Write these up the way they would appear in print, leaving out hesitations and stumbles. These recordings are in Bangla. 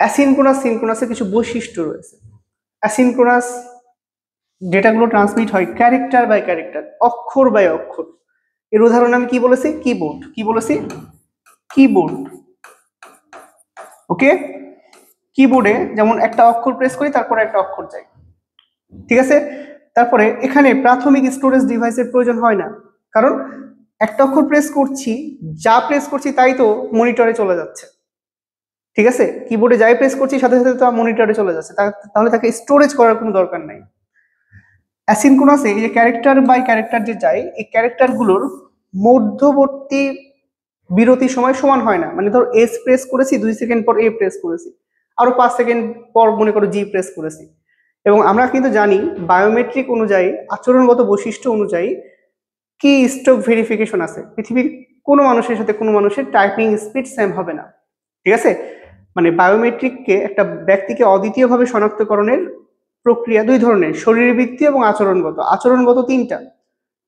অ্যাসিনক্রোনাস সিনক্রোনাসের কিছু বৈশিষ্ট্য রয়েছে। অ্যাসিনক্রোনাস ডেটাগুলো ট্রান্সমিট হয় ক্যারেক্টার বাই ক্যারেক্টার, অক্ষর বাই অক্ষর। এর উদাহরণ আমি কি বলেছি? কিবোর্ড। কি বলেছি? কিবোর্ড। ওকে, কিবোর্ডে যেমন একটা অক্ষর প্রেস করি তারপরে একটা অক্ষর চাই, ঠিক আছে? তারপরে এখানে প্রাথমিক স্টোরেজ ডিভাইসের প্রয়োজন হয় না, কারণ একটা অক্ষর প্রেস করছি, যা প্রেস করছি তাই তো মনিটরে চলে যাচ্ছে, ঠিক আছে? কিবোর্ডে যাই প্রেস করছি সাথে সাথে তো মনিটরে চলে যাচ্ছে, তাহলে তাকে স্টোরেজ করার কোনো দরকার নাই। অ্যাসিনক্রোনাসে এই যে ক্যারেক্টার বাই ক্যারেক্টার যে যায়, এই ক্যারেক্টারগুলোর মধ্যবর্তী বিরতি সময় সমান হয় না। মানে ধর এস প্রেস করেছি, 2 সেকেন্ড পর এ প্রেস করেছি, আরো 5 সেকেন্ড পর মনে করো জি প্রেস করেছি। এবং আমরা কিন্তু জানি বায়োমেট্রিক অনুযায়ী, আচরণগত বৈশিষ্ট্য অনুযায়ী কি স্ট্রোক ভেরিফিকেশন আছে। পৃথিবীর কোনো মানুষের সাথে কোনো মানুষের টাইপিং স্পিড সেম হবে না, ঠিক আছে? মানে বায়োমেট্রিককে, একটা ব্যক্তিকে অদ্বিতীয়ভাবে শনাক্তকরণের প্রক্রিয়া 2 ধরনের, শরীরবৃত্তীয় এবং আচরণগত। আচরণগত 3টা: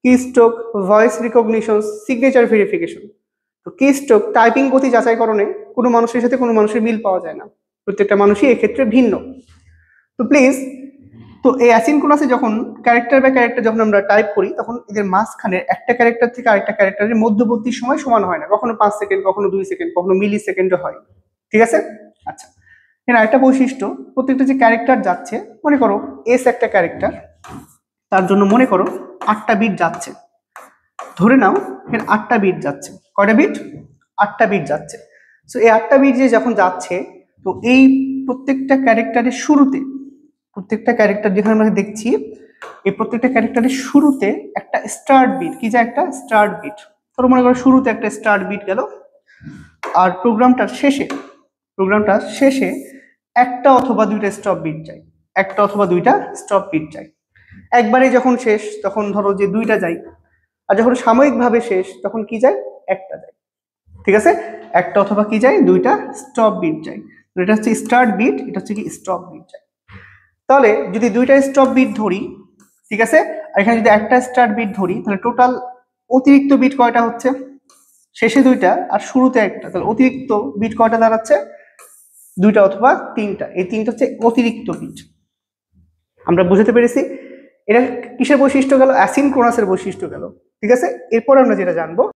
কি stroke, voice recognition, signature verification. তো কি স্ট্রোক টাইপিং গতি যাচাইকরণে কোনো মানুষের সাথে কোনো মানুষের মিল পাওয়া যায় না, প্রত্যেকটা মানুষই এক্ষেত্রে ভিন্ন। তো প্লিজ, তো এই অ্যাসিনক্রোনাসে যখন ক্যারেক্টার বাই ক্যারেক্টার যখন আমরা টাইপ করি, তখন এদের মাঝখানে একটা ক্যারেক্টার থেকে আরেকটা ক্যারেক্টারের মধ্যবর্তী সময় সমান হয় না, কখনো 5 সেকেন্ড, কখনো 2 সেকেন্ড, কখনো মিলি সেকেন্ডও হয়, ঠিক আছে? আচ্ছা, এর আরেকটা বৈশিষ্ট্য, প্রত্যেকটা যে ক্যারেক্টার যাচ্ছে, মনে করো এস একটা ক্যারেক্টার, তার জন্য মনে করো 8টা বিট যাচ্ছে, ধরে নাও এর 8টা বিট যাচ্ছে। কয়টা বিট? 8টা বিট যাচ্ছে। সো এই 8টা বিট যে যখন যাচ্ছে, তো এই প্রত্যেকটা ক্যারেক্টারের শুরুতে, প্রত্যেকটা ক্যারেক্টার যেখানে আমরা দেখছি, এই প্রত্যেকটা ক্যারেক্টারের শুরুতে একটা স্টার্ট বিট, কি যা একটা স্টার্ট বিট, ধরো মনে করো শুরুতে একটা স্টার্ট বিট গেল, আর প্রোগ্রামটার শেষে একটা অথবা 2টা স্টপ বিট চাই, একটা অথবা 2টা স্টপ বিট চাই। একবারে যখন শেষ তখন ধরো যে 2টা যাই, আর যখন সাময়িকভাবে শেষ তখন কি যায়? একটা যায়, ঠিক আছে? একটা অথবা কি যায়? 2টা স্টপ বিট যায়। এটা হচ্ছে স্টার্ট বিট, এটা হচ্ছে কি স্টপ বিট যায়। তাহলে যদি 2টা স্টপ বিট ধরি, ঠিক আছে, আর এখানে যদি একটা স্টার্ট বিট ধরি, তাহলে টোটাল অতিরিক্ত বিট কয়টা হচ্ছে? শেষে 2টা আর শুরুতে একটা, তাহলে অতিরিক্ত বিট কয়টা দাঁড়াচ্ছে? 2টা অথবা 3টা। এই 3টা হচ্ছে অতিরিক্ত বিট। আমরা বুঝতে পেরেছি এটা কিসের বৈশিষ্ট্য গেল? অ্যাসিনক্রোনাসের বৈশিষ্ট্য গেল, ঠিক আছে? এরপর আমরা যেটা জানবো